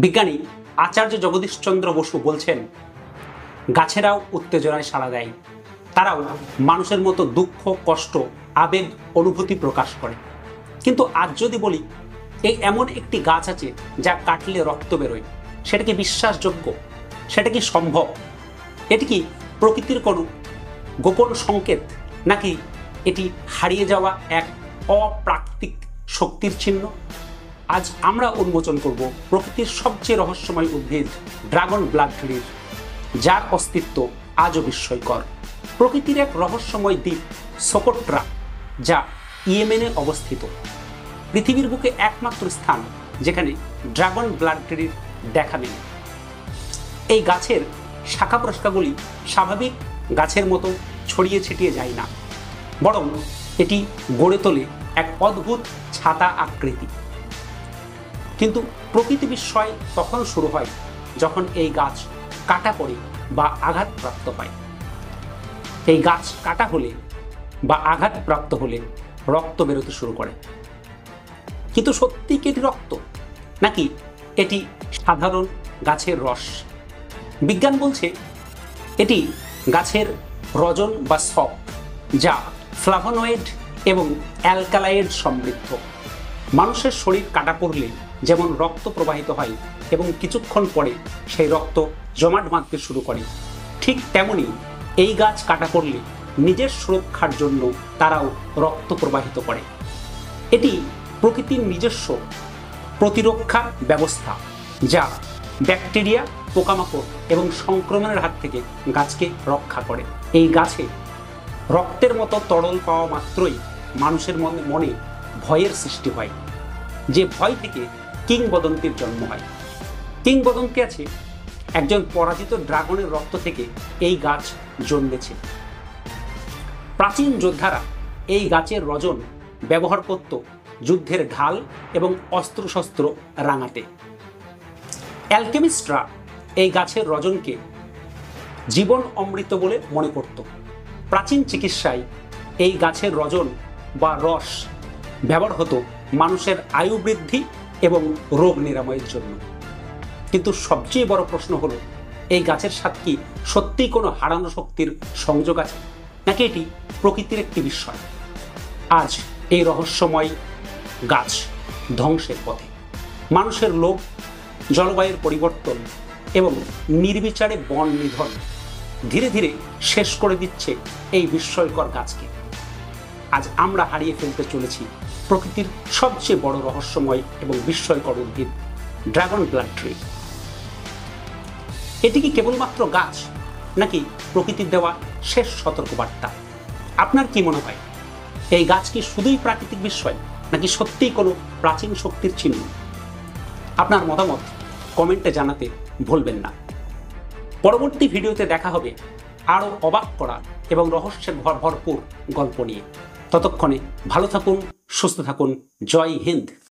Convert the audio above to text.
বিজ্ঞানী আচার্য জগদীশচন্দ্র বসু বলছেন, গাছেরাও উত্তেজনায় সাড়া দেয়, তারাও মানুষের মতো দুঃখ, কষ্ট, আবেগ, অনুভূতি প্রকাশ করে। কিন্তু আজ যদি বলি এই এমন একটি গাছ আছে যা কাটলে রক্ত বেরোয়, সেটা কি বিশ্বাসযোগ্য? সেটা কি সম্ভব? এটি কি প্রকৃতির কোনো গোপন সংকেত, নাকি এটি হারিয়ে যাওয়া এক অপ্রাকৃতিক শক্তির চিহ্ন? আজ আমরা উন্মোচন করব প্রকৃতির সবচেয়ে রহস্যময় উদ্ভিদ ড্রাগন ব্লাড ট্রির, যার অস্তিত্ব আজও বিস্ময়কর। প্রকৃতির এক রহস্যময় দ্বীপ সোকোট্রা, যা ইয়েমেনে অবস্থিত, পৃথিবীর বুকে একমাত্র স্থান যেখানে ড্রাগন ব্লাড ট্রির দেখা মেলে। এই গাছের শাখা প্রশাখাগুলি স্বাভাবিক গাছের মতো ছড়িয়ে ছিটিয়ে যায় না, বরং এটি গড়ে তোলে এক অদ্ভুত ছাতা আকৃতি। কিন্তু প্রকৃতি বিস্ময় তখন শুরু হয় যখন এই গাছ কাটা পড়ে বা আঘাতপ্রাপ্ত হয়। এই গাছ কাটা হলে বা আঘাতপ্রাপ্ত হলে রক্ত বেরোতে শুরু করে। কিন্তু সত্যি কি এটি রক্ত, নাকি এটি সাধারণ গাছের রস? বিজ্ঞান বলছে এটি গাছের রজন বা সপ, যা ফ্লাভোনয়েড এবং অ্যালকালয়েড সমৃদ্ধ। মানুষের শরীর কাটা পড়লে যেমন রক্ত প্রবাহিত হয় এবং কিছুক্ষণ পরে সেই রক্ত জমাট বাঁধতে শুরু করে, ঠিক তেমনি এই গাছ কাটা পড়লে নিজের সুরক্ষার জন্য তারাও রক্ত প্রবাহিত করে। এটি প্রকৃতির নিজস্ব প্রতিরক্ষা ব্যবস্থা, যা ব্যাকটেরিয়া, পোকামাকড় এবং সংক্রমণের হাত থেকে গাছকে রক্ষা করে। এই গাছে রক্তের মতো তরল পাওয়া মাত্রই মানুষের মনে ভয়ের সৃষ্টি হয়, যে ভয় থেকে কিংবদন্তির জন্ম হয়। কিংবদন্তি আছে একজন পরাজিত ড্রাগনের রক্ত থেকে এই গাছ জন্মেছে। প্রাচীন যোদ্ধারা এই গাছের রজন ব্যবহার করত যুদ্ধের ঢাল এবং অস্ত্রশস্ত্র রাঙাতে। অ্যালকেমিস্টরা এই গাছের রজনকে জীবন অমৃত বলে মনে করত। প্রাচীন চিকিৎসায় এই গাছের রজন বা রস ব্যবহার হতো মানুষের আয়ু বৃদ্ধি এবং রোগ নিরাময়ের জন্য। কিন্তু সবচেয়ে বড় প্রশ্ন হলো, এই গাছের সাথে কি সত্যিই কোনো হারানো শক্তির সংযোগ আছে, নাকি এটি প্রকৃতির একটি বিস্ময়? আজ এই রহস্যময় গাছ ধ্বংসের পথে। মানুষের লোভ, জলবায়ুর পরিবর্তন এবং নির্বিচারে বন নিধন ধীরে ধীরে শেষ করে দিচ্ছে এই বিস্ময়কর গাছকে। আজ আমরা হারিয়ে ফেলতে চলেছি প্রকৃতির সবচেয়ে বড় রহস্যময় এবং বিস্ময়কর উদ্ভিদ ড্রাগন ব্লাড ট্রি। এটি কি কেবলমাত্র গাছ, নাকি প্রকৃতির দেওয়া শেষ সতর্কবার্তা? আপনার কি মনে হয়, এই গাছ কি শুধুই প্রাকৃতিক বিস্ময়, নাকি সত্যিই কোনো প্রাচীন শক্তির চিহ্ন? আপনার মতামত কমেন্টে জানাতে ভুলবেন না। পরবর্তী ভিডিওতে দেখা হবে আরও অবাক করা এবং রহস্যের ভরপুর গল্প নিয়ে। ততক্ষণে ভালো থাকুন, সুস্থ থাকুন। জয় হিন্দ।